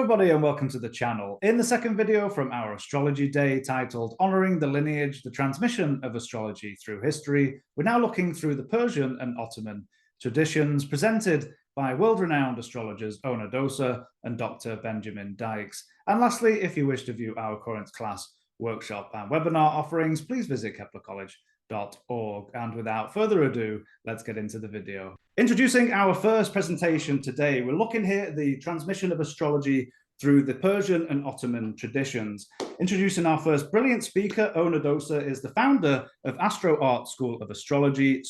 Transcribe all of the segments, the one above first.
everybody, and welcome to the channel. In the second video from our astrology day titled Honoring the Lineage, the Transmission of Astrology Through History, we're now looking through the Persian and Ottoman traditions presented by world-renowned astrologers Öner Döşer and Dr. Benjamin Dykes. And lastly, if you wish to view our current class, workshop and webinar offerings, please visit KeplerCollege.org. And without further ado, let's get into the video. Introducing our first presentation today, we're looking here at the transmission of astrology through the Persian and Ottoman traditions. Introducing our first brilliant speaker, Öner Döşer is the founder of AstroArt School of Astrology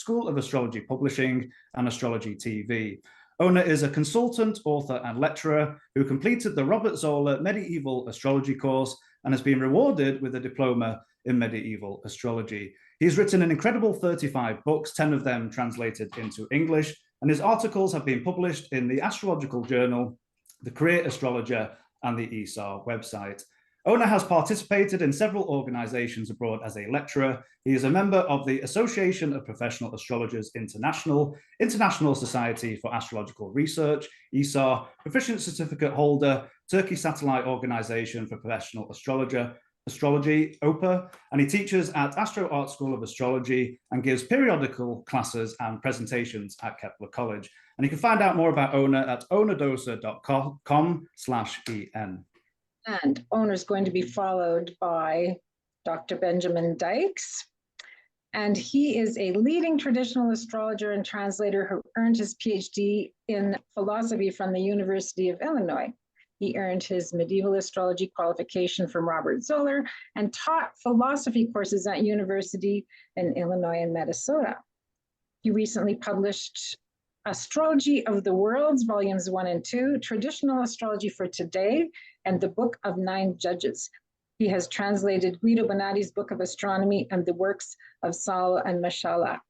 Publishing, and Astrology TV. Öner is a consultant, author, and lecturer who completed the Robert Zoller Medieval Astrology course and has been rewarded with a diploma in medieval astrology. He's written an incredible 35 books, 10 of them translated into English, and his articles have been published in the Astrological Journal, the Career Astrologer, and the ESAR website. Öner has participated in several organizations abroad as a lecturer. He is a member of the Association of Professional Astrologers International, International Society for Astrological Research, ESAR, Proficient Certificate Holder, Turkey Satellite Organization for Professional Astrology, OPA, and he teaches at AstroArt School of Astrology and gives periodical classes and presentations at Kepler College. And you can find out more about Öner at onerdöşer.com/en. And Öner is going to be followed by Dr. Benjamin Dykes. And he is a leading traditional astrologer and translator who earned his PhD in philosophy from the University of Illinois. He earned his medieval astrology qualification from Robert Zoller and taught philosophy courses at university in Illinois and Minnesota. He recently published Astrology of the Worlds, Volumes 1 and 2, Traditional Astrology for Today, and the Book of Nine Judges. He has translated Guido Bonatti's Book of Astronomy and the works of Saul and Mashallah.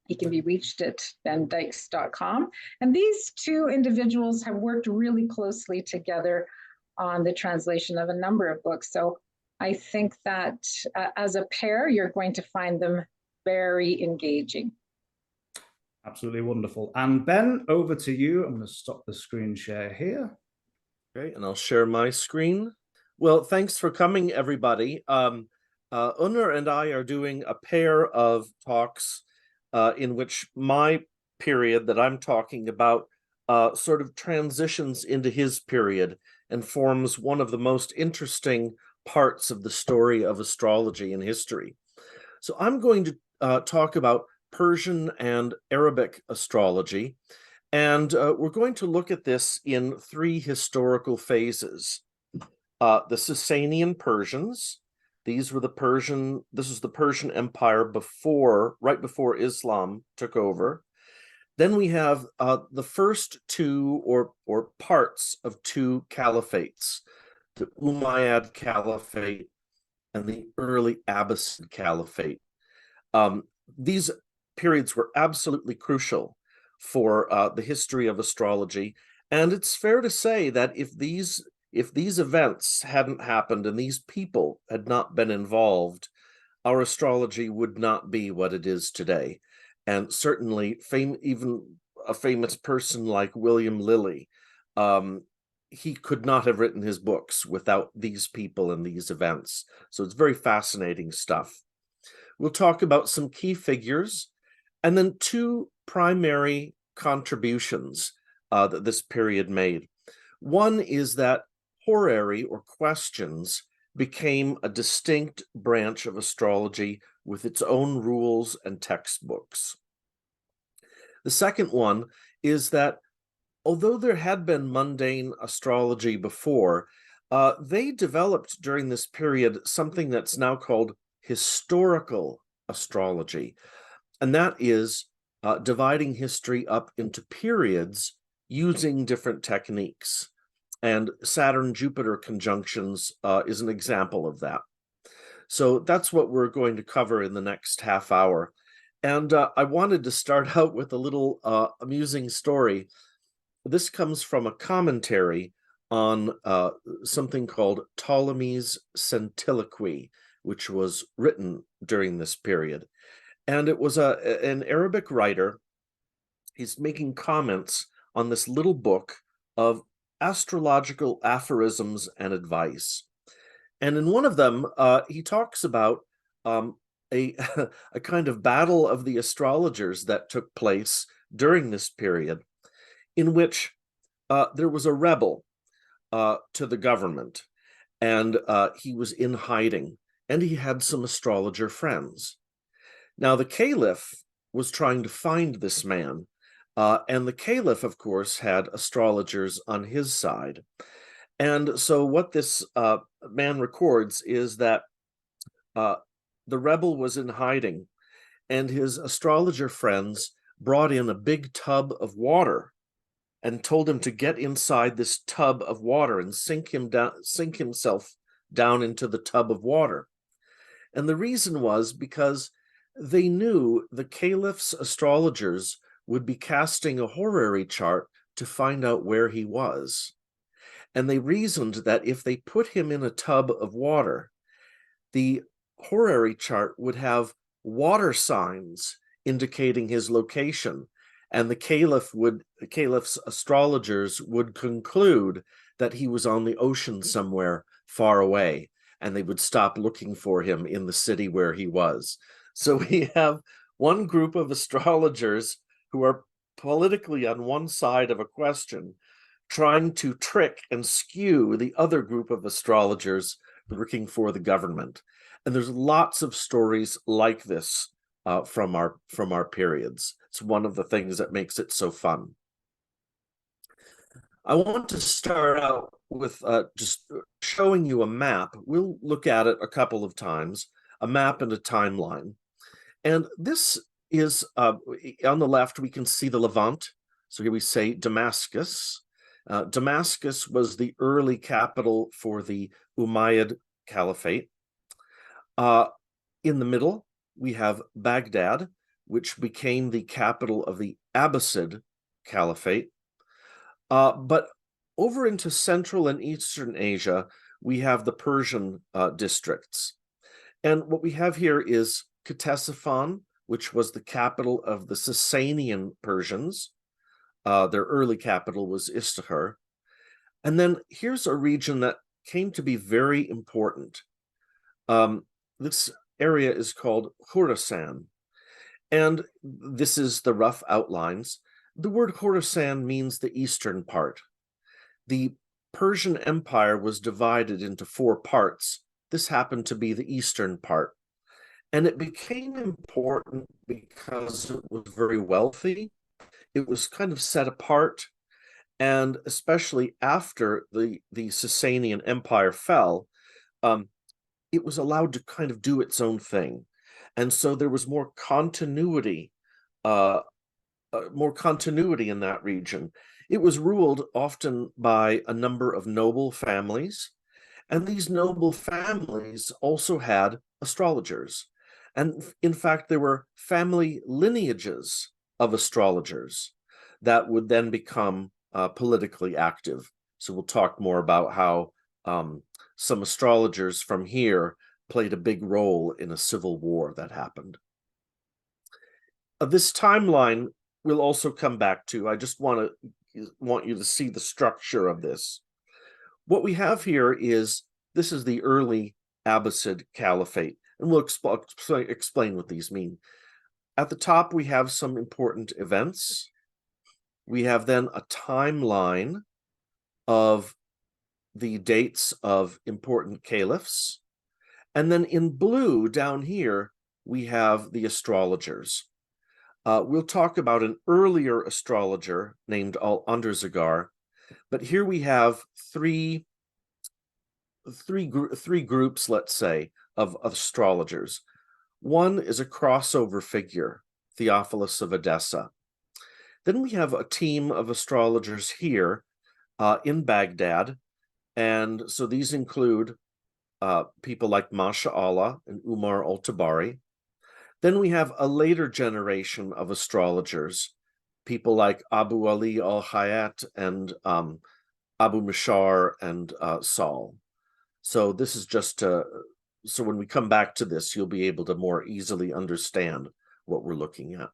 He can be reached at bendykes.com. And these two individuals have worked really closely together on the translation of a number of books. So I think that as a pair, you're going to find them very engaging. Absolutely wonderful. And Ben, over to you. I'm going to stop the screen share here. Okay, and I'll share my screen. Well, thanks for coming, everybody. Öner and I are doing a pair of talks in which my period that I'm talking about sort of transitions into his period and forms one of the most interesting parts of the story of astrology in history. So I'm going to talk about Persian and Arabic astrology, and we're going to look at this in three historical phases. The Sasanian Persians. This is the Persian Empire right before Islam took over. Then we have the first two or parts of two caliphates, the Umayyad Caliphate and the early Abbasid Caliphate. These periods were absolutely crucial for the history of astrology, and it's fair to say that if these events hadn't happened and these people had not been involved, our astrology would not be what it is today. And certainly even a famous person like William Lilly, he could not have written his books without these people and these events. So it's very fascinating stuff. We'll talk about some key figures and then two primary contributions that this period made. One is that horary or questions became a distinct branch of astrology with its own rules and textbooks. The second one is that although there had been mundane astrology before, they developed during this period something that's now called historical astrology, and that is dividing history up into periods using different techniques. And Saturn-Jupiter conjunctions is an example of that. So that's what we're going to cover in the next half hour. And I wanted to start out with a little amusing story. This comes from a commentary on something called Ptolemy's Centiloquy, which was written during this period. And it was an Arabic writer. He's making comments on this little book of astrological aphorisms and advice. And in one of them, he talks about a, a kind of battle of the astrologers that took place during this period, in which there was a rebel to the government, and he was in hiding, and he had some astrologer friends. Now, the caliph was trying to find this man, and the caliph, of course, had astrologers on his side. And so what this man records is that the rebel was in hiding, and his astrologer friends brought in a big tub of water and told him to get inside this tub of water and sink himself down into the tub of water. And the reason was because they knew the caliph's astrologers would be casting a horary chart to find out where he was. And they reasoned that if they put him in a tub of water, the horary chart would have water signs indicating his location, and the caliph's astrologers would conclude that he was on the ocean somewhere far away, and they would stop looking for him in the city where he was. So we have one group of astrologers who are politically on one side of a question, trying to trick and skew the other group of astrologers working for the government. And there's lots of stories like this from our periods. It's one of the things that makes it so fun. I want to start out with just showing you a map. We'll look at it a couple of times, a map and a timeline. And this is, on the left, we can see the Levant. So here we say Damascus. Damascus was the early capital for the Umayyad Caliphate. In the middle, we have Baghdad, which became the capital of the Abbasid Caliphate. But over into Central and Eastern Asia, we have the Persian districts. And what we have here is Ctesiphon, which was the capital of the Sasanian Persians. Their early capital was Istakhar. And then here's a region that came to be very important. This area is called Khorasan. And this is the rough outlines. The word Khorasan means the eastern part. The Persian Empire was divided into 4 parts. This happened to be the eastern part. And it became important because it was very wealthy. It was kind of set apart. And especially after the Sasanian Empire fell, it was allowed to kind of do its own thing. And so there was more continuity in that region. It was ruled often by a number of noble families, and these noble families also had astrologers. And in fact, there were family lineages of astrologers that would then become politically active. So we'll talk more about how some astrologers from here played a big role in a civil war that happened. This timeline we'll also come back to. I just want you to see the structure of this. What we have here is, this is the early Abbasid Caliphate, and we'll explain what these mean. At the top, we have some important events. We have then a timeline of the dates of important caliphs. And then in blue down here, we have the astrologers. We'll talk about an earlier astrologer named Al-Underzagar, but here we have three groups, let's say, of astrologers. One is a crossover figure, Theophilus of Edessa. Then we have a team of astrologers here in Baghdad, and so these include people like Masha Allah and Umar al-Tabari. Then we have a later generation of astrologers, people like Abu Ali al-Hayat and Abu Mashar and Saul. So this is just so when we come back to this, you'll be able to more easily understand what we're looking at.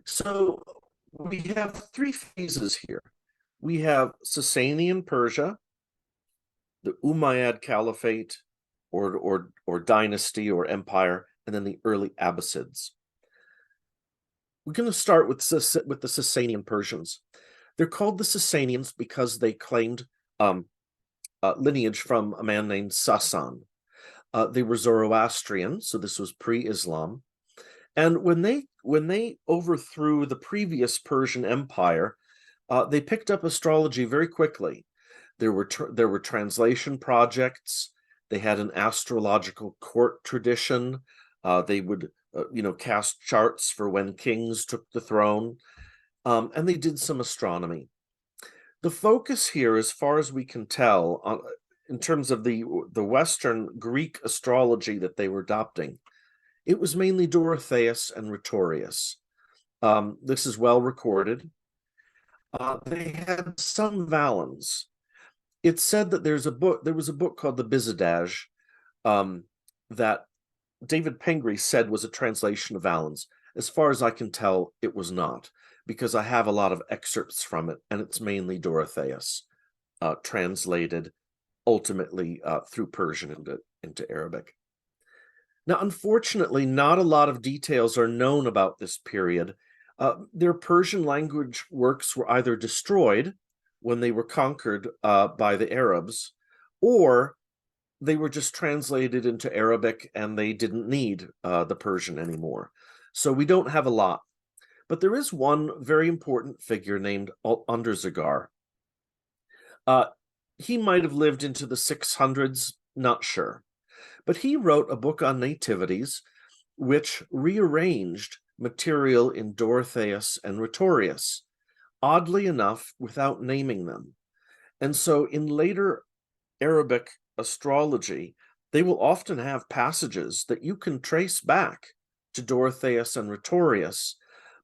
So we have 3 phases here. we have Sasanian Persia, the Umayyad Caliphate or dynasty or empire, and then the early Abbasids. We're going to start with the Sasanian Persians. They're called the Sasanians because they claimed lineage from a man named Sasan. They were Zoroastrian, so this was pre-Islam. And when they overthrew the previous Persian Empire, they picked up astrology very quickly. There were translation projects. They had an astrological court tradition. They would cast charts for when kings took the throne, and they did some astronomy. The focus here, as far as we can tell, in terms of the Western Greek astrology that they were adopting, it was mainly Dorotheus and Rhetorius. This is well recorded. They had some Valens. It's said that there was a book called the Bizadaj that David Pingree said was a translation of Valens. As far as I can tell, it was not, because I have a lot of excerpts from it, and it's mainly Dorotheus, translated ultimately through Persian into Arabic. Now, unfortunately, not a lot of details are known about this period. Their Persian language works were either destroyed when they were conquered by the Arabs, or they were just translated into Arabic and they didn't need the Persian anymore. So we don't have a lot. But there is one very important figure named Underzagar. He might have lived into the 600s, not sure. But he wrote a book on nativities which rearranged material in Dorotheus and Rhetorius, oddly enough, without naming them. And so in later Arabic astrology, they will often have passages that you can trace back to Dorotheus and Rhetorius,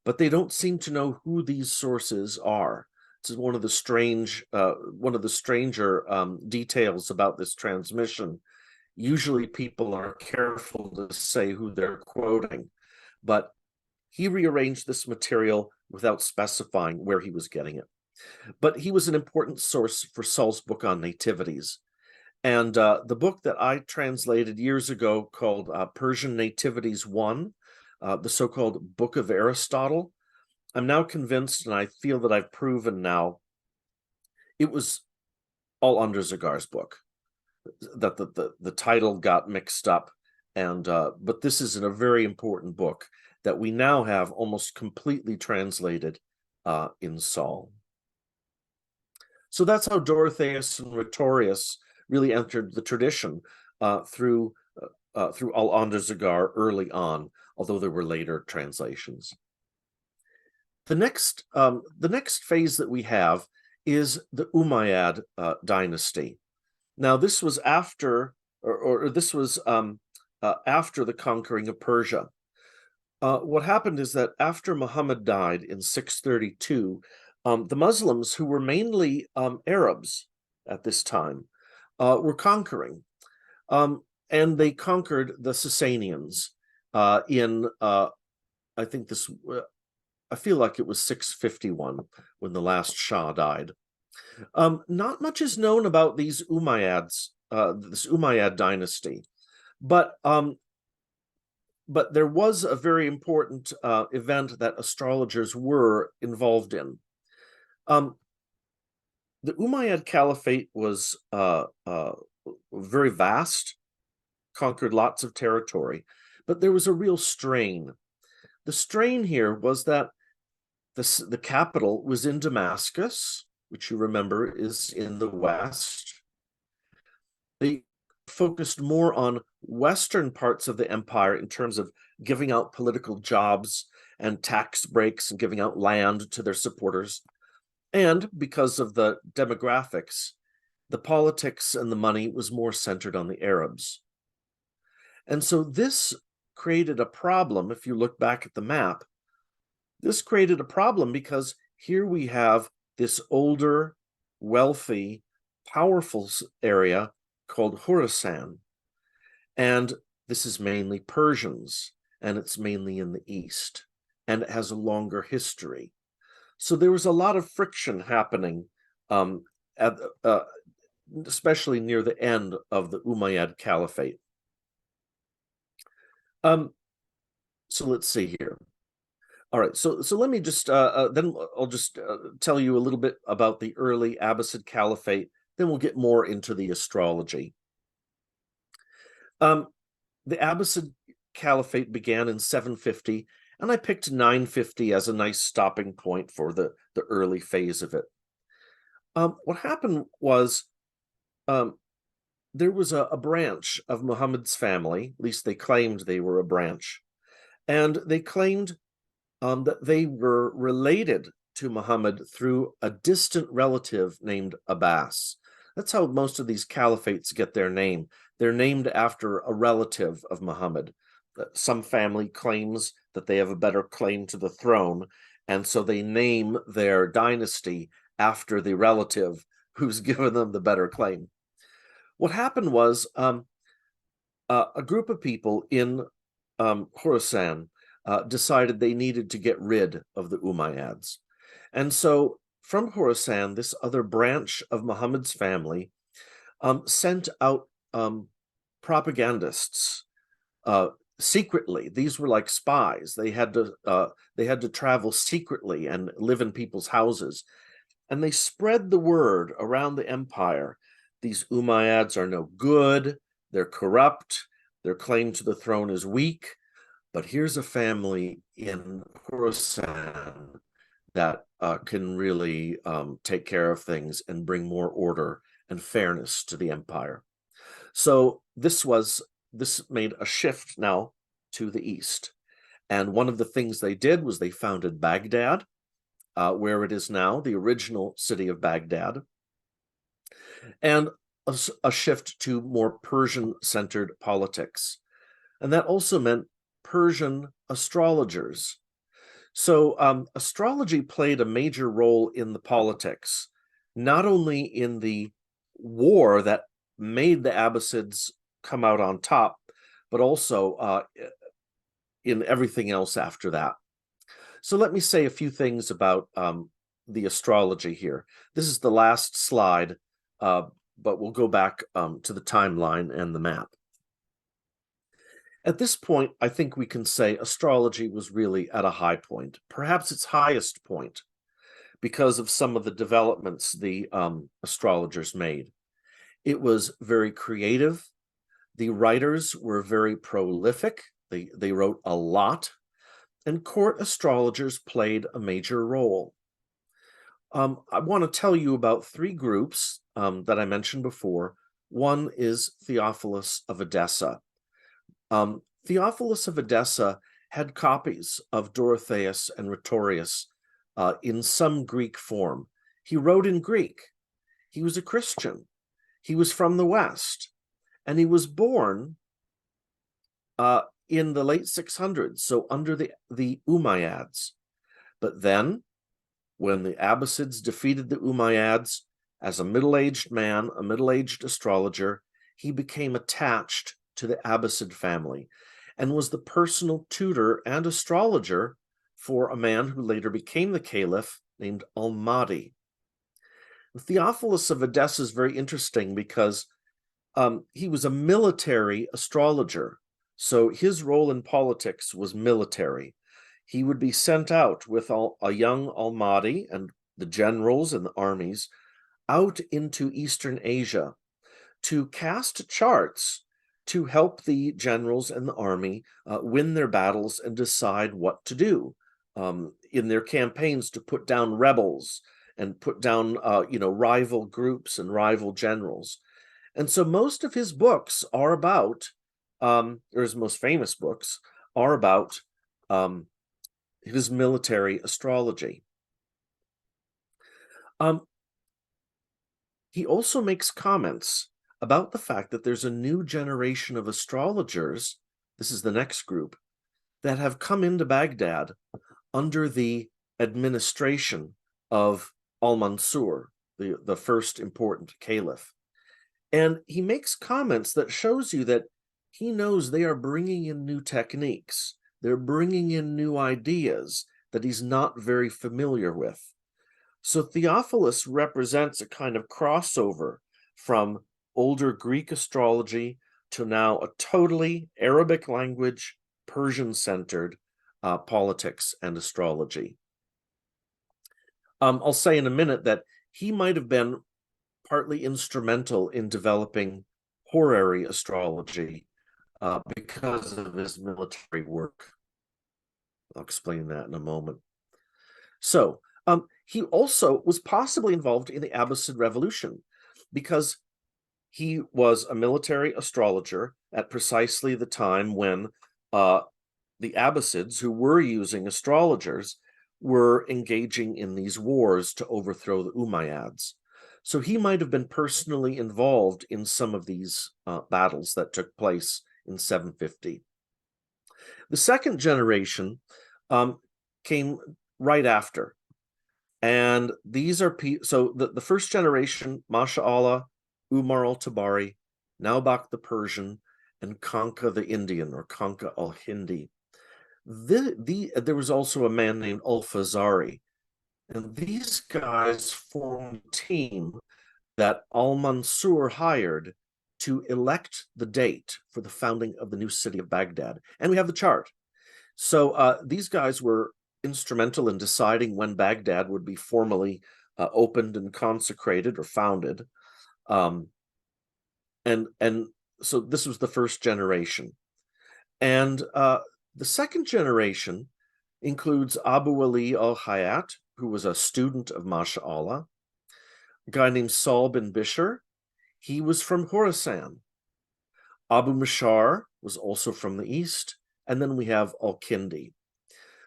but they don't seem to know who these sources are. This is one of the stranger details about this transmission. Usually people are careful to say who they're quoting, but he rearranged this material without specifying where he was getting it. But he was an important source for Saul's book on nativities. And the book that I translated years ago called Persian Nativities 1, the so-called Book of Aristotle, I'm now convinced, and I feel that I've proven now, it was all Underzagar's book. That the title got mixed up, and but this is a very important book that we now have almost completely translated in Saul. So that's how Dorotheus and Rhetorius really entered the tradition through Al-Underzagar early on, although there were later translations. The next phase that we have is the Umayyad dynasty. Now, this was after, this was after the conquering of Persia. What happened is that after Muhammad died in 632, the Muslims, who were mainly Arabs at this time, were conquering. And they conquered the Sasanians in, I think this, I feel like it was 651 when the last Shah died. Not much is known about these Umayyads, this Umayyad dynasty, but there was a very important event that astrologers were involved in. The Umayyad Caliphate was very vast, conquered lots of territory, but there was a real strain. The strain here was that the capital was in Damascus, which you remember is in the west. They focused more on western parts of the empire in terms of giving out political jobs and tax breaks and giving out land to their supporters. And because of the demographics, the politics and the money was more centered on the Arabs. And so this created a problem. If you look back at the map, this created a problem because here we have this older, wealthy, powerful area called Khorasan. And this is mainly Persians, and it's mainly in the east, and it has a longer history. So there was a lot of friction happening at, especially near the end of the Umayyad Caliphate. So let's see here. All right, so let me just then I'll just tell you a little bit about the early Abbasid Caliphate. Then we'll get more into the astrology. The Abbasid Caliphate began in 750, and I picked 950 as a nice stopping point for the early phase of it. What happened was there was a branch of Muhammad's family, at least they claimed they were a branch, and they claimed that they were related to Muhammad through a distant relative named Abbas. That's how most of these caliphates get their name. They're named after a relative of Muhammad. Some family claims that they have a better claim to the throne, and so they name their dynasty after the relative who's given them the better claim. What happened was a group of people in Khorasan decided they needed to get rid of the Umayyads. And so from Khorasan, this other branch of Muhammad's family sent out propagandists secretly. These were like spies. They had to travel secretly and live in people's houses. And they spread the word around the empire. These Umayyads are no good. They're corrupt. Their claim to the throne is weak. But here's a family in Khorasan that can really take care of things and bring more order and fairness to the empire. So this made a shift now to the east. And one of the things they did was they founded Baghdad, where it is now, the original city of Baghdad, and a shift to more Persian-centered politics. And that also meant Persian astrologers. So astrology played a major role in the politics, not only in the war that made the Abbasids come out on top, but also in everything else after that. So let me say a few things about the astrology here. This is the last slide, but we'll go back to the timeline and the map. At this point, I think we can say astrology was really at a high point, perhaps its highest point, because of some of the developments the astrologers made. It was very creative. The writers were very prolific. They wrote a lot, and court astrologers played a major role. I want to tell you about three groups that I mentioned before. One is Theophilus of Edessa. Theophilus of Edessa had copies of Dorotheus and Rhetorius in some Greek form. He wrote in Greek. He was a Christian. He was from the West, and he was born in the late 600s, so under the Umayyads. But then, when the Abbasids defeated the Umayyads, as a middle-aged man, a middle-aged astrologer, he became attached to the Abbasid family and was the personal tutor and astrologer for a man who later became the caliph named Al-Mahdi. Theophilus of Edessa is very interesting because he was a military astrologer. So his role in politics was military. He would be sent out with a young Al-Mahdi and the generals and the armies out into Eastern Asia to cast charts to help the generals and the army win their battles and decide what to do in their campaigns to put down rebels and put down rival groups and rival generals. And so most of his books are about, or his most famous books are about his military astrology. He also makes comments about the fact that there's a new generation of astrologers, this is the next group, that have come into Baghdad under the administration of Al-Mansur, the first important caliph. And he makes comments that shows you that he knows they are bringing in new techniques. They're bringing in new ideas that he's not very familiar with. So Theophilus represents a kind of crossover from older Greek astrology to now a totally Arabic language, Persian-centered politics and astrology. I'll say in a minute that he might have been partly instrumental in developing horary astrology because of his military work. I'll explain that in a moment. So he also was possibly involved in the Abbasid Revolution because he was a military astrologer at precisely the time when the Abbasids, who were using astrologers, were engaging in these wars to overthrow the Umayyads. So he might have been personally involved in some of these battles that took place in 750. The second generation came right after. And these are so the first generation, Masha'Allah, Umar al-Tabari, Naubak the Persian, and Kanka the Indian, or Kanka al-Hindi. There was also a man named al-Fazari. And these guys formed a team that al-Mansur hired to elect the date for the founding of the new city of Baghdad. And we have the chart. So these guys were instrumental in deciding when Baghdad would be formally opened and consecrated or founded. And so this was the first generation. And the second generation includes Abu Ali al-Hayat, who was a student of Masha'Allah, a guy named Saul bin Bishr. He was from Khorasan. Abu Mashar was also from the east. And then we have al-Kindi.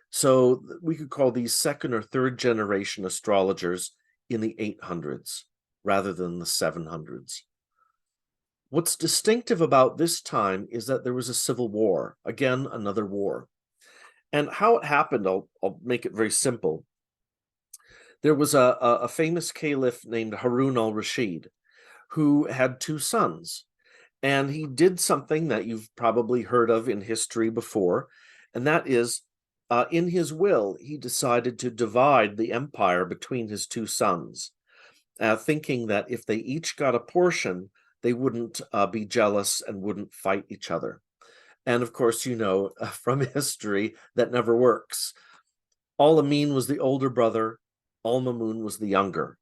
So we could call these second or third generation astrologers in the 800s rather than the 700s. What's distinctive about this time is that there was a civil war, again, another war. And how it happened, I'll make it very simple. There was a famous caliph named Harun al-Rashid who had two sons. And he did something that you've probably heard of in history before, and that is, in his will, he decided to divide the empire between his two sons, thinking that if they each got a portion, they wouldn't be jealous and wouldn't fight each other. And of course, you know from history that never works. Al-Amin was the older brother, Al-Mamun was the younger.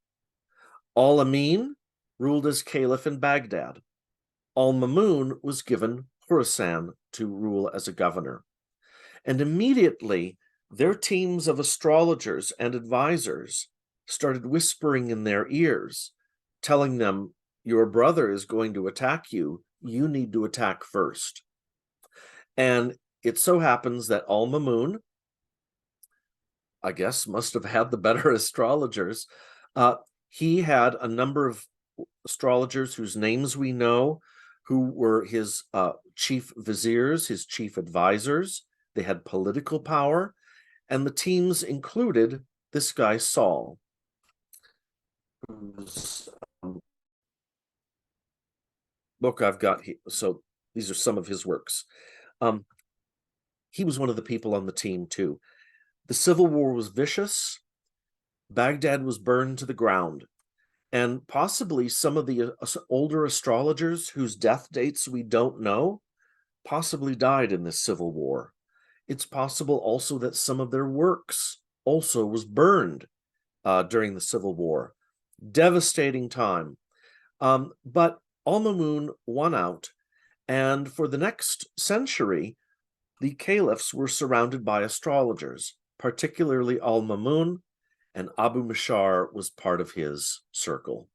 Al-Amin ruled as caliph in Baghdad. Al-Mamun was given Khorasan to rule as a governor. And immediately, their teams of astrologers and advisors started whispering in their ears, telling them, your brother is going to attack you. You need to attack first. And it so happens that Al-Mamun, I guess, must have had the better astrologers. He had a number of astrologers whose names we know, who were his chief viziers, his chief advisors. They had political power, and the teams included this guy, Saul, whose book I've got here. So these are some of his works. He was one of the people on the team, too. The civil war was vicious. Baghdad was burned to the ground. And possibly some of the older astrologers whose death dates we don't know possibly died in this civil war. It's possible also that some of their works also was burned during the Civil War. Devastating time. But Al-Mamun won out, and for the next century, the caliphs were surrounded by astrologers, particularly Al-Mamun, and Abu Mashar was part of his circle.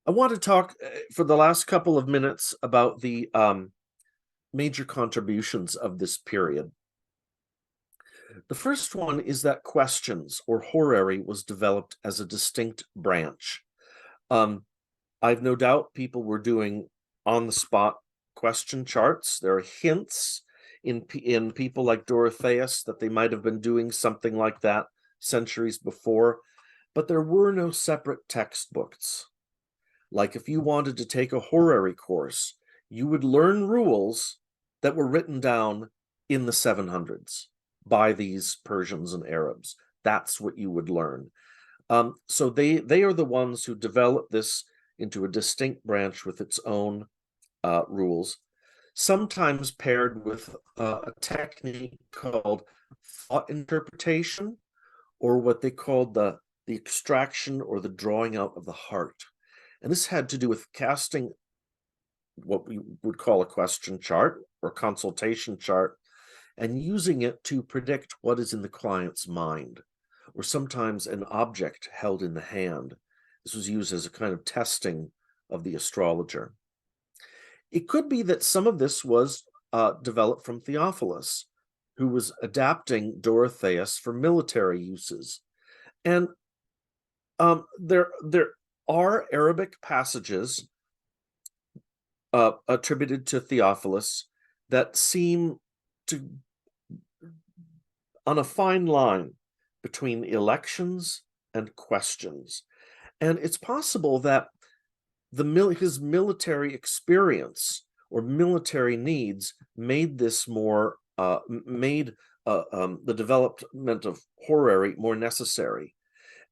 I want to talk for the last couple of minutes about the major contributions of this period. The first one is that questions, or horary, was developed as a distinct branch. I've no doubt people were doing on-the-spot question charts. There are hints in people like Dorotheus that they might have been doing something like that centuries before, but there were no separate textbooks. Like if you wanted to take a horary course, you would learn rules that were written down in the 700s by these Persians and Arabs. that's what you would learn. So they are the ones who developed this into a distinct branch with its own rules, sometimes paired with a technique called thought interpretation, or what they called the extraction or the drawing out of the heart. And this had to do with casting what we would call a question chart or consultation chart and using it to predict what is in the client's mind, or sometimes an object held in the hand. This was used as a kind of testing of the astrologer. It could be that some of this was developed from Theophilus, who was adapting Dorotheus for military uses. And there are Arabic passages attributed to Theophilus that seem to on a fine line between elections and questions. And it's possible that his military experience or military needs made this more the development of horary more necessary.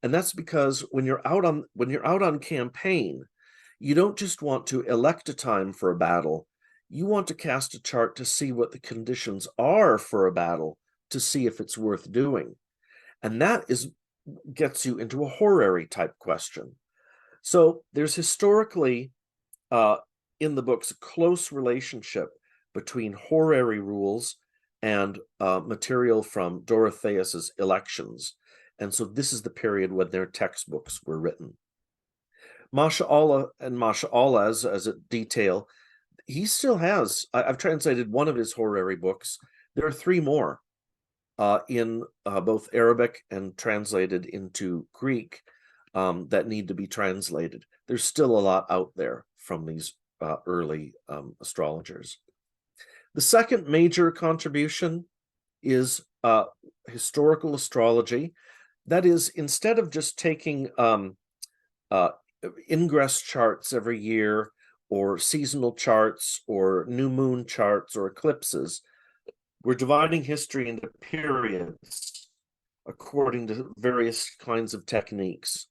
And that's because when you're out on campaign, you don't just want to elect a time for a battle. You want to cast a chart to see what the conditions are for a battle, to see if it's worth doing. And that gets you into a horary type question. So there's historically in the books a close relationship between horary rules and material from Dorotheus's elections. And so this is the period when their textbooks were written. Masha'Allah and Masha'Allah's as a detail, he still has, I've translated one of his horary books. There are 3 more in both Arabic and translated into Greek that need to be translated. There's still a lot out there from these early astrologers. The second major contribution is historical astrology. That is, instead of just taking ingress charts every year, or seasonal charts, or new moon charts, or eclipses, we're dividing history into periods according to various kinds of techniques.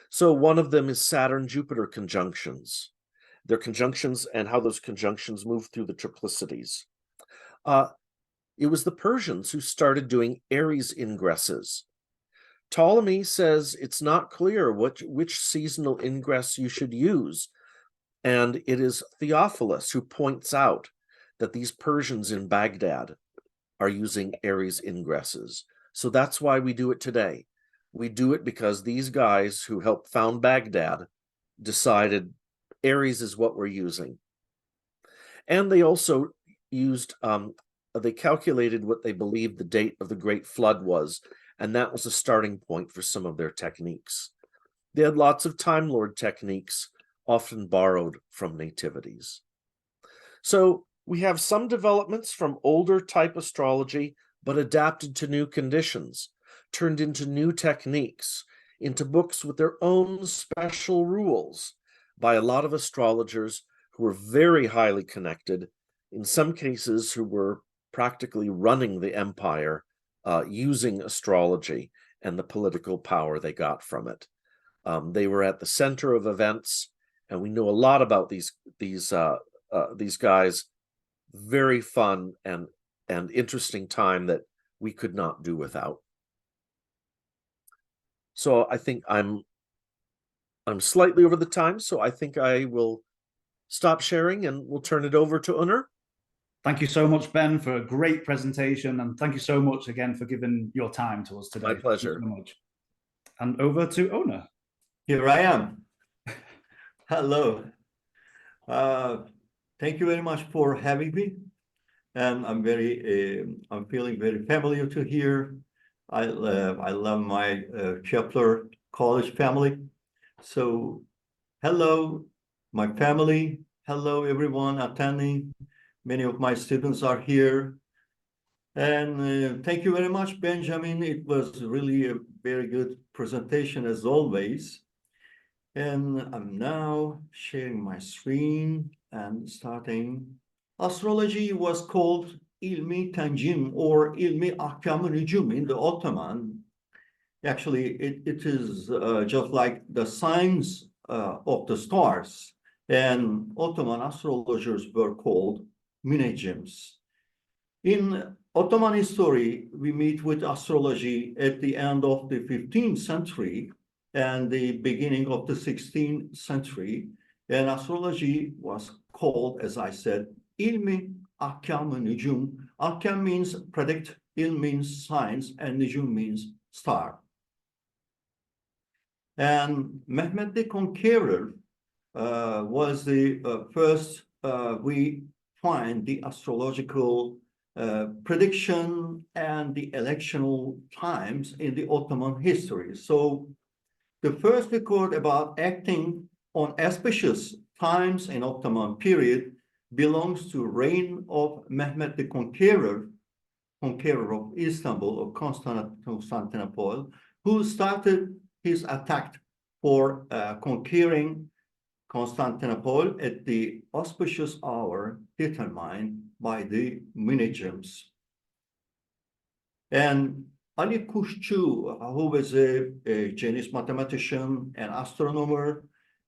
So one of them is Saturn-Jupiter conjunctions. Their conjunctions and how those conjunctions move through the triplicities. It was the Persians who started doing Aries ingresses. Ptolemy says it's not clear which seasonal ingress you should use. And it is Theophilus who points out that these Persians in Baghdad are using Aries ingresses. So that's why we do it today. We do it because these guys who helped found Baghdad decided Aries is what we're using. And they also used, they calculated what they believed the date of the Great Flood was, and that was a starting point for some of their techniques. They had lots of Time Lord techniques, often borrowed from nativities. So we have some developments from older type astrology, but adapted to new conditions, turned into new techniques, into books with their own special rules by a lot of astrologers who were very highly connected, in some cases who were practically running the empire using astrology and the political power they got from it. They were at the center of events, and we know a lot about these guys. Very fun and interesting time that we could not do without. So I think I'm slightly over the time, so I think I will stop sharing and we'll turn it over to Öner. Thank you so much, Ben, for a great presentation, and thank you so much again for giving your time to us today. My pleasure. Thank you so much. And over to Öner. Here I am. Hello. Thank you very much for having me, and I'm feeling very familiar to here. I love my KeplerCollege family. So, hello, my family. Hello, everyone attending. Many of my students are here. And thank you very much, Benjamin. It was really a very good presentation as always. And I'm now sharing my screen and starting. Astrology was called İlmi Tencim or İlmi Ahkam-ı Nücum in the Ottoman. Actually, it is just like the signs of the stars. And Ottoman astrologers were called Müneccms. In Ottoman history, we meet with astrology at the end of the 15th century and the beginning of the 16th century. And astrology was called, as I said, ilmi ahkam-ı nücum. Ahkam means predict, ilm means science, and nücum means star. And Mehmet the Conqueror was the first we find the astrological prediction and the electional times in the Ottoman history. So the first record about acting on auspicious times in Ottoman period belongs to reign of Mehmet the Conqueror, conqueror of Istanbul or Constantinople, who started his attack for conquering Constantinople at the auspicious hour determined by the Müneccms. And Ali Kuşçu, who was a Chinese mathematician and astronomer,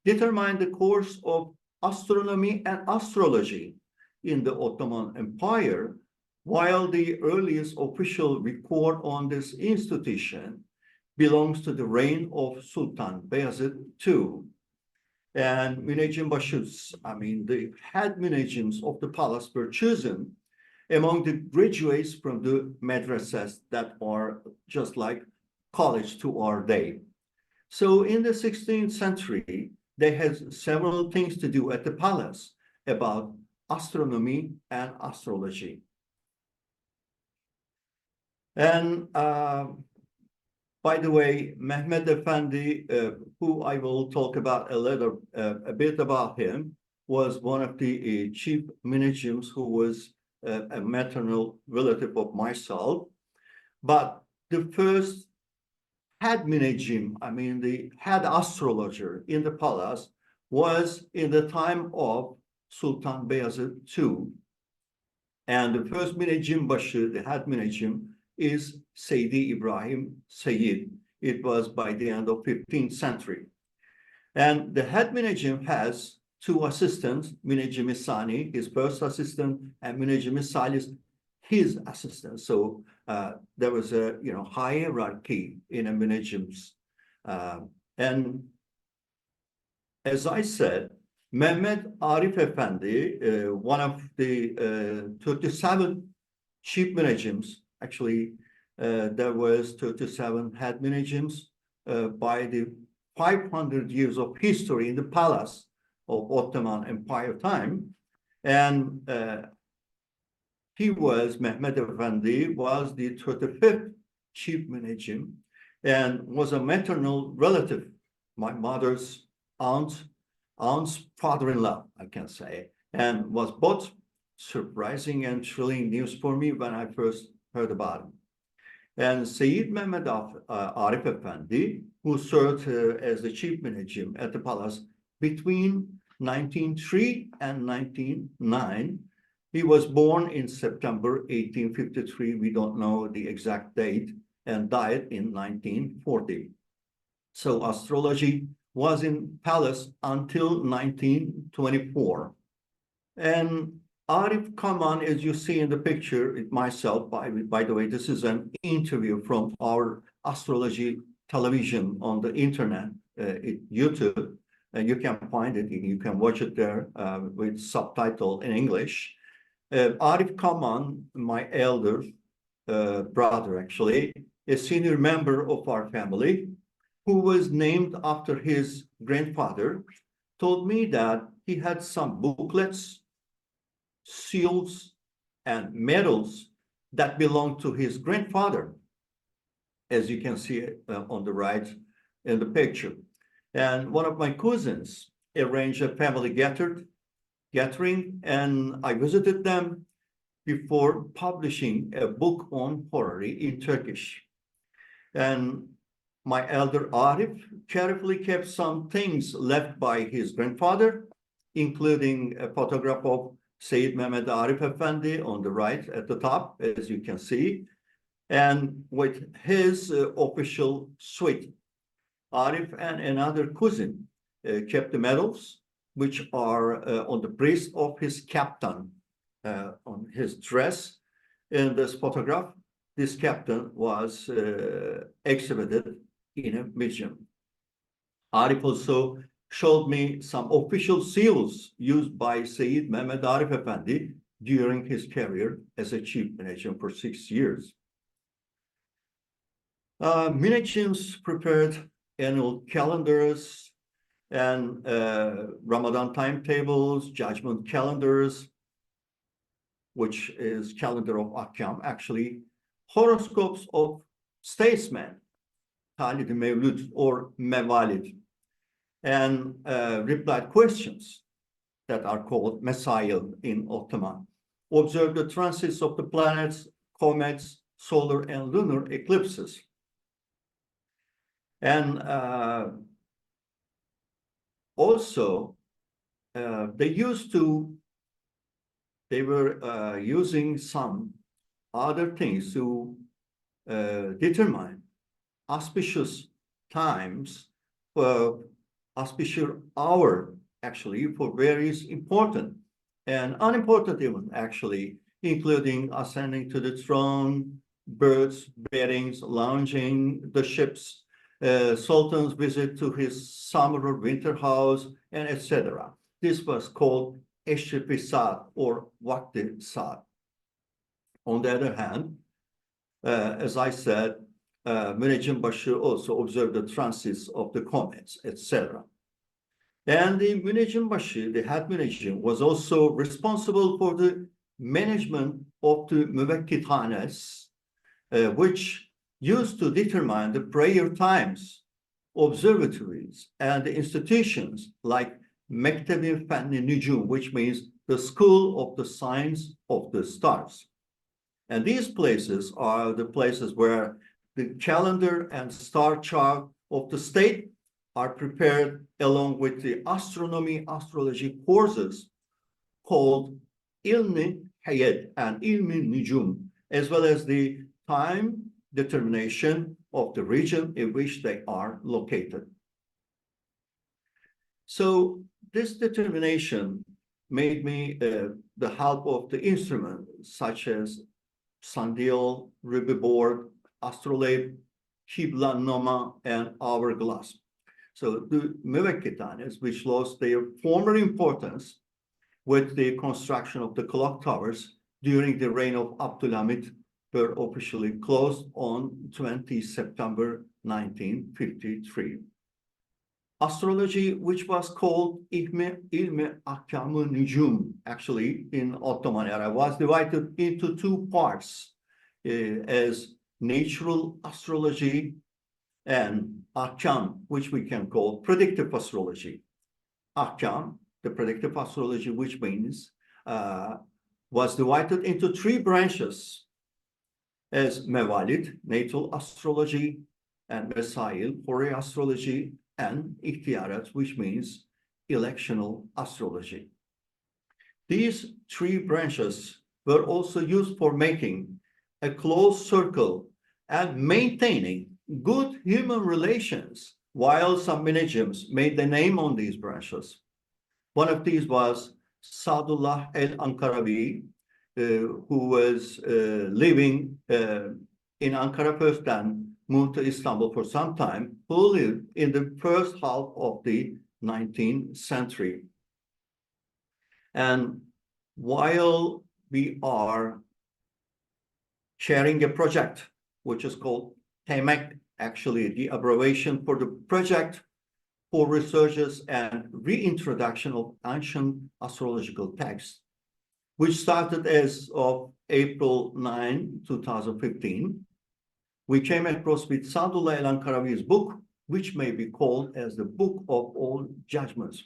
determined the course of astronomy and astrology in the Ottoman Empire, while the earliest official record on this institution belongs to the reign of Sultan Bayezid II. And Müneccimbaşıs, I mean, the head Müneccms of the palace were chosen among the graduates from the madrasas that are just like college to our day. So in the 16th century, they had several things to do at the palace about astronomy and astrology. And by the way, Mehmet Efendi, who I will talk about a bit about him, was one of the chief Müneccms who was a maternal relative of myself. But the first head Müneccim, I mean the head astrologer in the palace, was in the time of Sultan Bayezid II. And the first Müneccimbaşı, the head Müneccim, is Seydi Ibrahim Seyyid. It was by the end of 15th century. And the head Müneccim has two assistants, Müneccim Sani, his first assistant, and Müneccim Salis, his assistant. So there was a hierarchy in a Müneccim's. And as I said, Mehmet Arif Efendi, one of the 37 chief Müneccms, actually, there was 37 head Müneccms by the 500 years of history in the palace of Ottoman Empire time. And Mehmet Efendi was the 35th chief Müneccim and was a maternal relative, my mother's aunt's father-in-law, I can say, and was both surprising and thrilling news for me when I first heard about him. And Seyyid Mehmet Arif Efendi, who served as the chief Müneccim at the palace between 1903 and 1909. He was born in September 1853, we don't know the exact date, and died in 1940. So astrology was in palace until 1924. And Arif Kaman, as you see in the picture, myself, by the way, this is an interview from our astrology television on the internet, YouTube, and you can find it, you can watch it there with subtitle in English. Arif Kaman, my elder brother, actually, a senior member of our family, who was named after his grandfather, told me that he had some booklets, seals, and medals that belonged to his grandfather, as you can see on the right in the picture. And one of my cousins arranged a family gathering, and I visited them before publishing a book on horary in Turkish. And my elder Arif carefully kept some things left by his grandfather, including a photograph of Seyyid Mehmet Arif Efendi on the right at the top, as you can see. and with his official suite. Arif and another cousin kept the medals, which are on the breast of his captain, on his dress. In this photograph, this captain was exhibited in a museum. Arif also showed me some official seals used by Sayyid Mehmed Arif Efendi during his career as a chief manager for 6 years. Munachims prepared annual calendars and Ramadan timetables, judgment calendars, which is calendar of Akkam, actually, horoscopes of statesmen, Talid Mevlud or Mevalid, and replied questions that are called Mesail in Ottoman. Observe the transits of the planets, comets, solar and lunar eclipses. And also, they were using some other things to determine auspicious times, auspicious hour, actually, for various important and unimportant events, actually, including ascending to the throne, births, weddings, launching the ships, Sultan's visit to his summer or winter house, and etc. This was called Eşref-i Saat or Vakti Saat. On the other hand, as I said, Müneccim Başı also observed the transits of the comets, etc. And the Müneccim Başı, the head Müneccim, was also responsible for the management of the Müvekkithanes, which used to determine the prayer times, observatories, and the institutions like Mektebi Fenni Nücum, which means the school of the science of the stars. And these places are the places where the calendar and star chart of the state are prepared along with the astronomy, astrology courses called İlmi Hayat and İlmi Nücum, as well as the time determination of the region in which they are located. So this determination made me the help of the instruments such as sundial, ruby board, astrolabe, Kibla Noma, and hourglass. So the Müvekkitanes, which lost their former importance with the construction of the clock towers during the reign of Abdülhamit, were officially closed on 20 September 1953. Astrology, which was called İlmi Akkam-ı Nücum, actually in Ottoman era, was divided into two parts as natural astrology and Akkam, which we can call predictive astrology. Akkam, the predictive astrology, which means was divided into three branches as Mevalid, natal astrology, and Mesail, Hori astrology, and İhtiyarat, which means electional astrology. These three branches were also used for making a close circle and maintaining good human relations, while some Müneccim made the name on these branches. One of these was Sadullah el-Ankaravi, who was living in Ankara first, then moved to Istanbul for some time, who lived in the first half of the 19th century. And while we are sharing a project, which is called TEMEK, actually the abbreviation for the project for researches and reintroduction of ancient astrological texts, which started as of April 9, 2015, we came across with Sadullah el-Ankaravi's book, which may be called as the Book of All Judgments.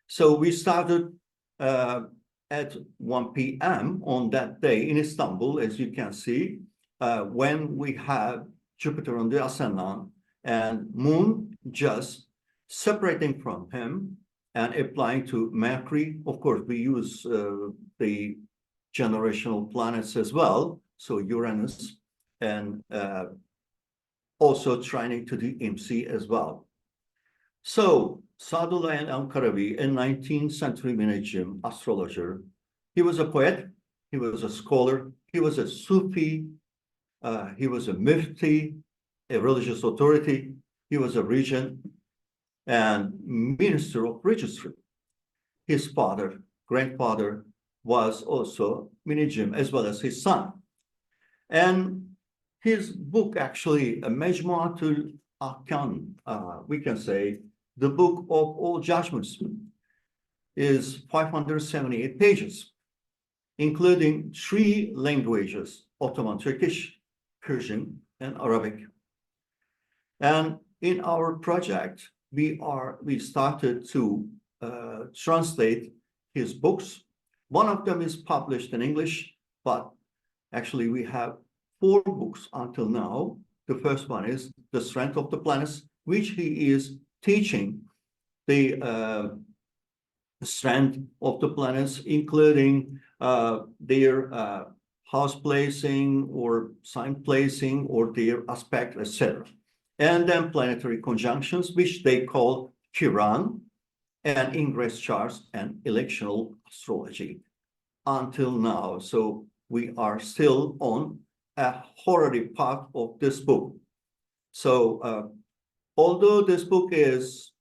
So we started at 1 p.m. on that day in Istanbul, as you can see, when we have Jupiter on the ascendant and Moon just separating from him and applying to Mercury. Of course, we use the generational planets as well, so Uranus, and also training to do MC as well. So Sadullah el-Ankaravi, a 19th century Minhajim astrologer, he was a poet, he was a scholar, he was a Sufi, he was a mufti, a religious authority, he was a regent and minister of registry. His father, grandfather, was also Minhajim, as well as his son. And his book, actually, Mejmuatul Ahkam, we can say, the book of all judgments, is 578 pages, including 3 languages, Ottoman, Turkish, Persian, and Arabic. And in our project, we started to translate his books. One of them is published in English, but actually we have 4 books until now. The first one is The Strength of the Planets, which he is teaching the strength of the planets, including their house placing or sign placing or their aspect, etc. And then planetary conjunctions, which they call Kiran, and ingress charts and electional astrology until now. So we are still on a horary part of this book. So although this book is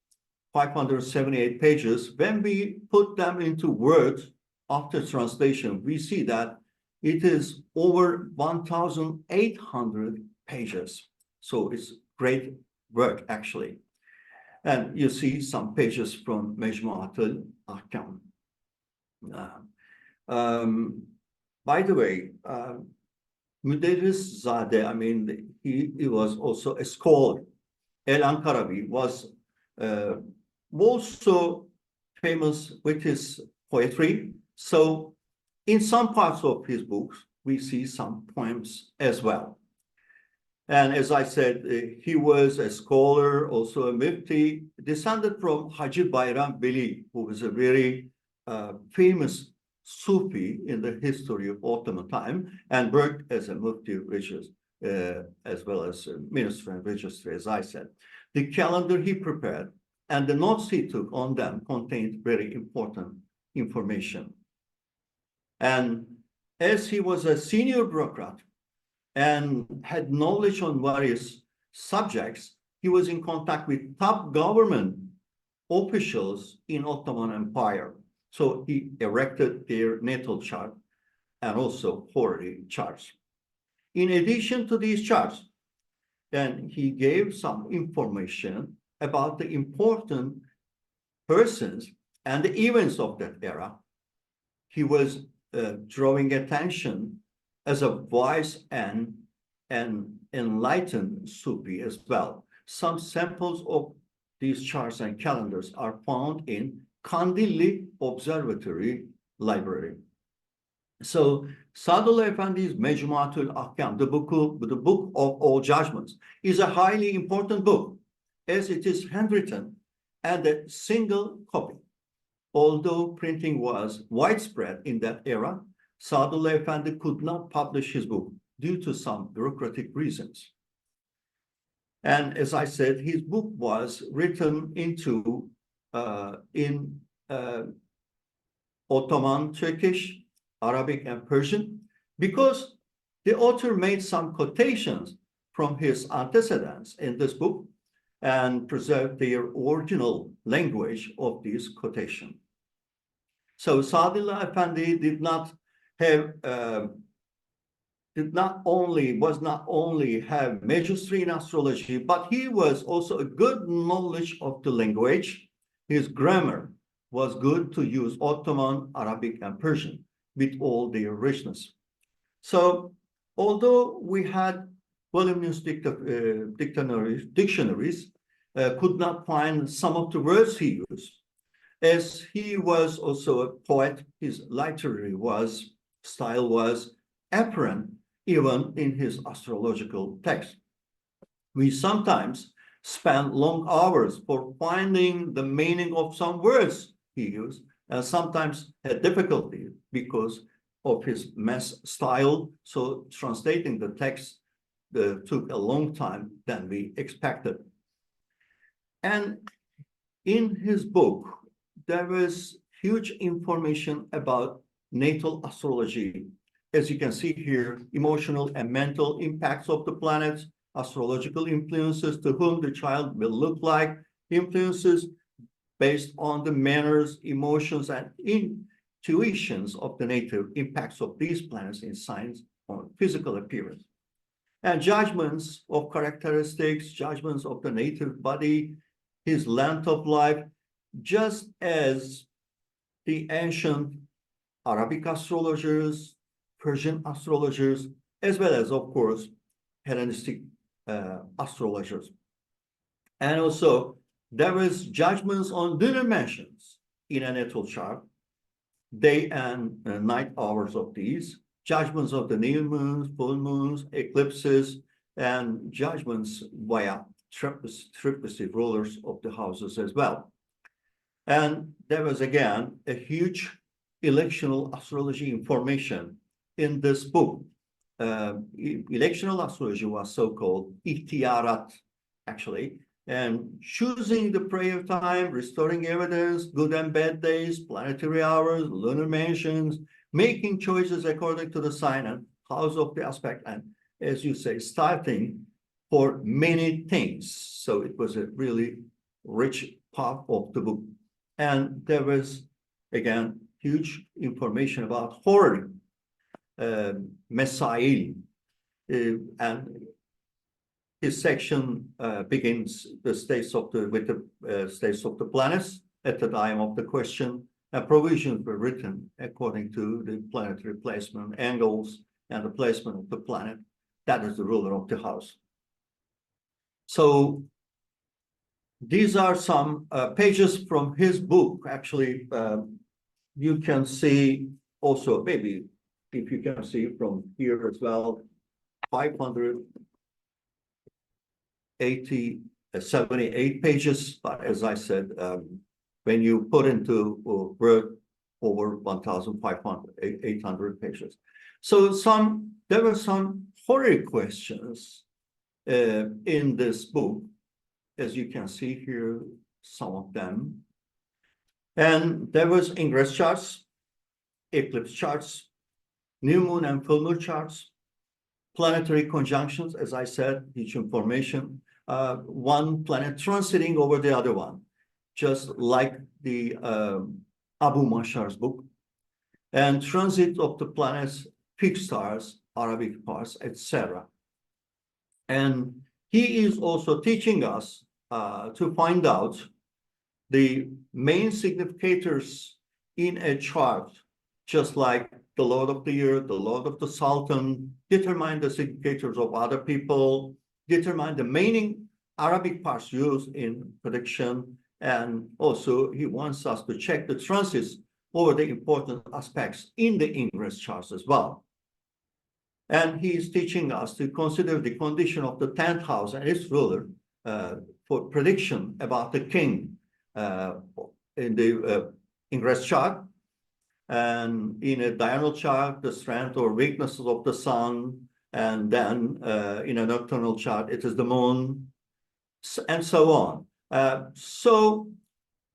578 pages, when we put them into words after translation, we see that it is over 1,800 pages. So it's great work, actually. And you see some pages from Mejmuatul Ahkam. By the way, Müderris Zade, I mean, he was also a scholar. El-Ankaravi was also famous with his poetry. So in some parts of his books, we see some poems as well. And as I said, he was a scholar, also a mufti, descended from Hacı Bayram Veli, who was a very famous Sufi in the history of Ottoman time, and worked as a mufti as well as a minister and registrar, as I said. The calendar he prepared and the notes he took on them contained very important information. And as he was a senior bureaucrat and had knowledge on various subjects, he was in contact with top government officials in Ottoman Empire. So he erected their natal chart and also horary charts. In addition to these charts, then he gave some information about the important persons and the events of that era. He was drawing attention as a wise and enlightened Sufi as well. Some samples of these charts and calendars are found in Kandilli Observatory Library. So Sadullah Efendi's Mejmuatul Ahkam, the book of all judgments, is a highly important book, as it is handwritten and a single copy. Although printing was widespread in that era, Sadullah Efendi could not publish his book due to some bureaucratic reasons. And as I said, his book was written into in Ottoman, Turkish, Arabic, and Persian, because the author made some quotations from his antecedents in this book and preserved their original language of these quotations. So Sadullah Efendi was not only have magistracy in astrology, but he was also a good knowledge of the language. His grammar was good to use Ottoman, Arabic, and Persian with all their richness. So although we had voluminous dictionaries, could not find some of the words he used. As he was also a poet, his literary style was apparent even in his astrological text. We sometimes spent long hours for finding the meaning of some words he used, and sometimes had difficulty because of his mess style. So translating the text took a long time than we expected. And in his book, there was huge information about natal astrology. As you can see here, emotional and mental impacts of the planets, astrological influences to whom the child will look like, influences based on the manners, emotions, and intuitions of the native impacts of these planets in signs on physical appearance. And judgments of characteristics, judgments of the native body, his length of life, just as the ancient Arabic astrologers, Persian astrologers, as well as, of course, Hellenistic astrologers. And also, there was judgments on lunar mansions in a natal chart, day and night hours of these, judgments of the new moons, full moons, eclipses, and judgments via triplicy rulers of the houses as well. And there was, again, a huge electional astrology information in this book. Electional astrology was so-called ihtiyarat, actually, and choosing the prayer time, restoring evidence, good and bad days, planetary hours, lunar mansions, making choices according to the sign and house of the aspect, and as you say, starting for many things. So it was a really rich part of the book. And there was, again, huge information about horary, Mesail, and his section begins the states of the states of the planets at the time of the question, and provisions were written according to the planetary placement, angles, and the placement of the planet. That is the ruler of the house. So these are some pages from his book. Actually, you can see also, maybe if you can see from here as well, 578 pages. But as I said, when you put into Word, over 1,500, 800 pages. So there were some horary questions in this book, as you can see here, some of them. And there was ingress charts, eclipse charts, new moon and full moon charts, planetary conjunctions, as I said, each information, one planet transiting over the other one, just like the Abu Mashar's book, and transit of the planets, fixed stars, Arabic parts, etc. And he is also teaching us to find out the main significators in a chart, just like the Lord of the Year, the Lord of the Sultan, determine the significators of other people, determine the main Arabic parts used in prediction, and also he wants us to check the transits over the important aspects in the ingress charts as well. And he is teaching us to consider the condition of the 10th house and its ruler for prediction about the king in the ingress chart, and in a diurnal chart, the strength or weaknesses of the sun, and then in a nocturnal chart, it is the moon, and so on. So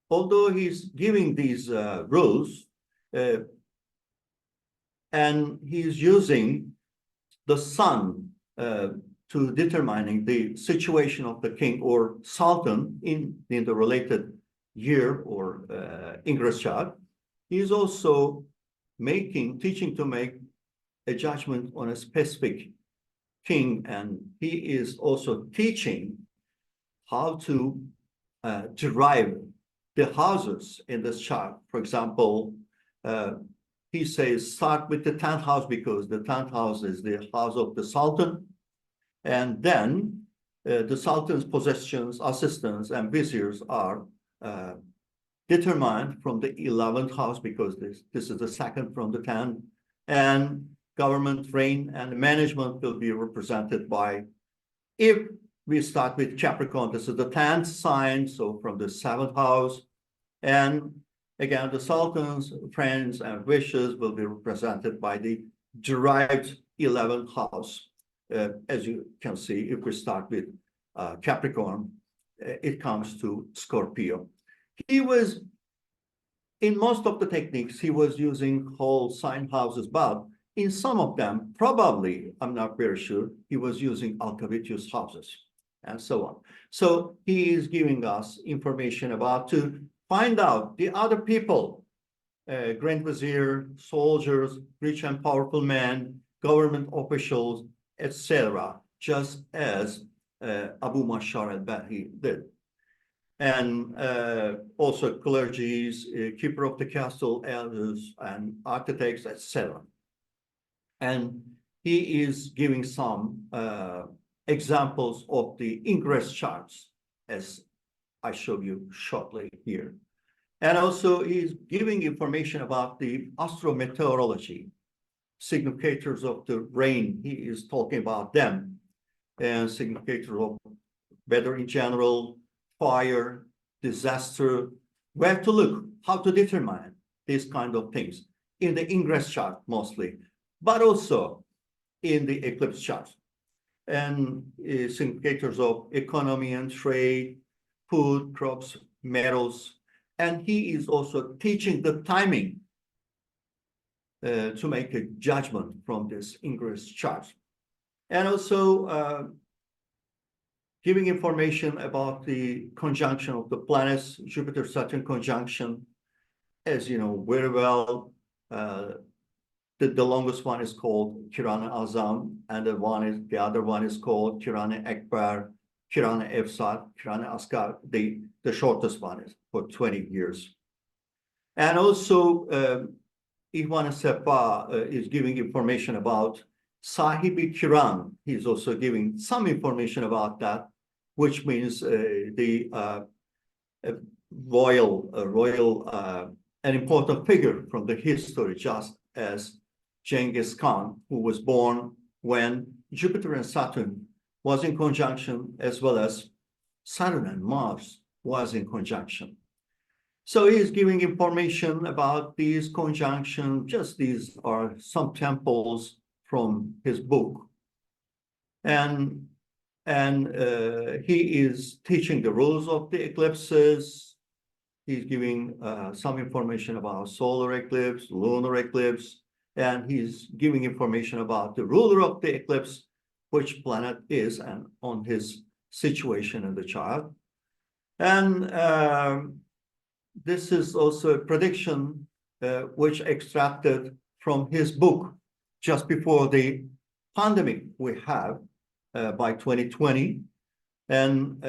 although he's giving these rules, and he's using the sun to determining the situation of the king or sultan in the related year or ingress chart, he is also teaching to make a judgment on a specific king, and he is also teaching how to derive the houses in this chart. For example, he says start with the 10th house because the 10th house is the house of the sultan, and then the sultan's possessions, assistants, and viziers are determined from the 11th house because this is the second from the 10th, and government, reign, and management will be represented by, if we start with Capricorn, this is the 10th sign, so from the 7th house, and again, the sultan's friends and wishes will be represented by the derived 11th house. as you can see, if we start with Capricorn, it comes to Scorpio. He was, in most of the techniques, he was using whole sign houses, but in some of them, probably, I'm not very sure, he was using alphabetical houses and so on. So he is giving us information about to find out the other people, Grand Vizier, soldiers, rich and powerful men, government officials, etc., just as Abu Mashar al-Bahi did. And also clergies, keeper of the castle, elders, and architects, etc. And he is giving some examples of the ingress charts, as I show you shortly here. And also he's giving information about the astrometeorology, significators of the rain. He is talking about them, and significators of weather in general, fire, disaster, where to look, how to determine these kind of things in the ingress chart mostly, but also in the eclipse chart. And indicators of economy and trade, food, crops, metals. And he is also teaching the timing to make a judgment from this ingress chart. And also giving information about the conjunction of the planets, Jupiter-Saturn conjunction. As you know very well, the longest one is called Kiran Azam, and the other one is called Kiran Ekber, Kiran Efsat, Kiran Asgar. The shortest one is for 20 years. And also, Ihwan Sefa is giving information about Sahibi Kiran. He's also giving some information about that, which means the royal, an important figure from the history, just as Genghis Khan, who was born when Jupiter and Saturn was in conjunction, as well as Saturn and Mars was in conjunction. So he is giving information about these conjunctions. Just these are some temples from his book. And he is teaching the rules of the eclipses. He's giving some information about solar eclipse, lunar eclipse, and he's giving information about the ruler of the eclipse, which planet is, and on his situation in the chart. And this is also a prediction which extracted from his book just before the pandemic we have by 2020. And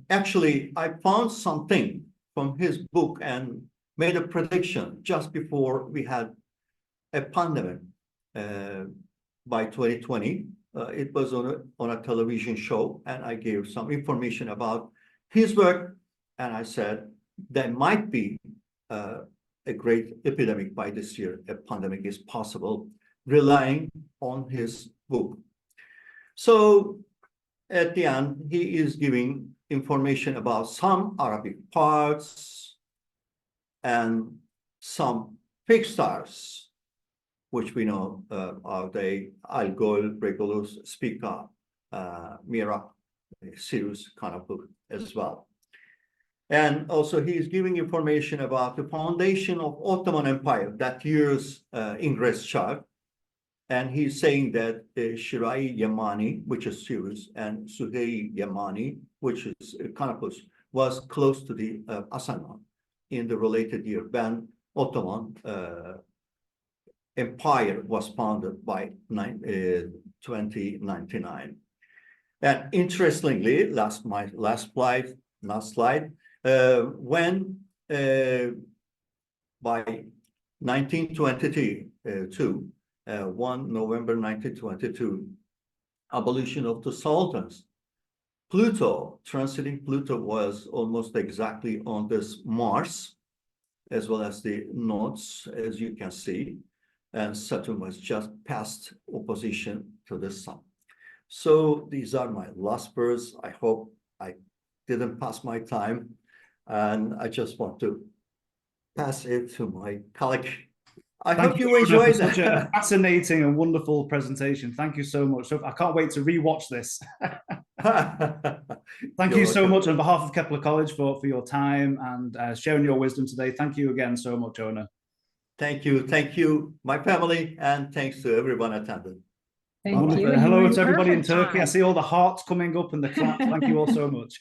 actually, I found something from his book and made a prediction just before we had a pandemic by 2020. It was on a television show, and I gave some information about his work, and I said there might be a great epidemic by this year. A pandemic is possible, relying on his book. So at the end, he is giving information about some Arabic parts and some fixed stars, which we know are the Algol, Regulus, Spica, Mira, Sirius kind of book as well. And also he is giving information about the foundation of Ottoman Empire, that year's ingress chart. And he's saying that Shirai Yamani, which is Sirius, and Suhei Yamani, which is Canopus, was close to the Asana in the related year when Ottoman Empire was founded by 2099. And interestingly, last slide, when by 1922, 1 November 1922, abolition of the sultans, Pluto, transiting Pluto was almost exactly on this Mars, as well as the nodes, as you can see, and Saturn was just past opposition to the Sun. So these are my last words. I hope I didn't pass my time, and I just want to pass it to my colleague, I Thank hope you, you Öner, enjoyed for such a that. fascinating and wonderful presentation. Thank you so much. So I can't wait to rewatch this. Thank You're you so welcome. much on behalf of Kepler College for your time and sharing your wisdom today. Thank you again so much, Öner. Thank you, my family, and thanks to everyone attended. Thank Wonderful. you. and you Hello were in to everybody in perfect Turkey. I time. see all the hearts coming up in the clap. Thank you all so much.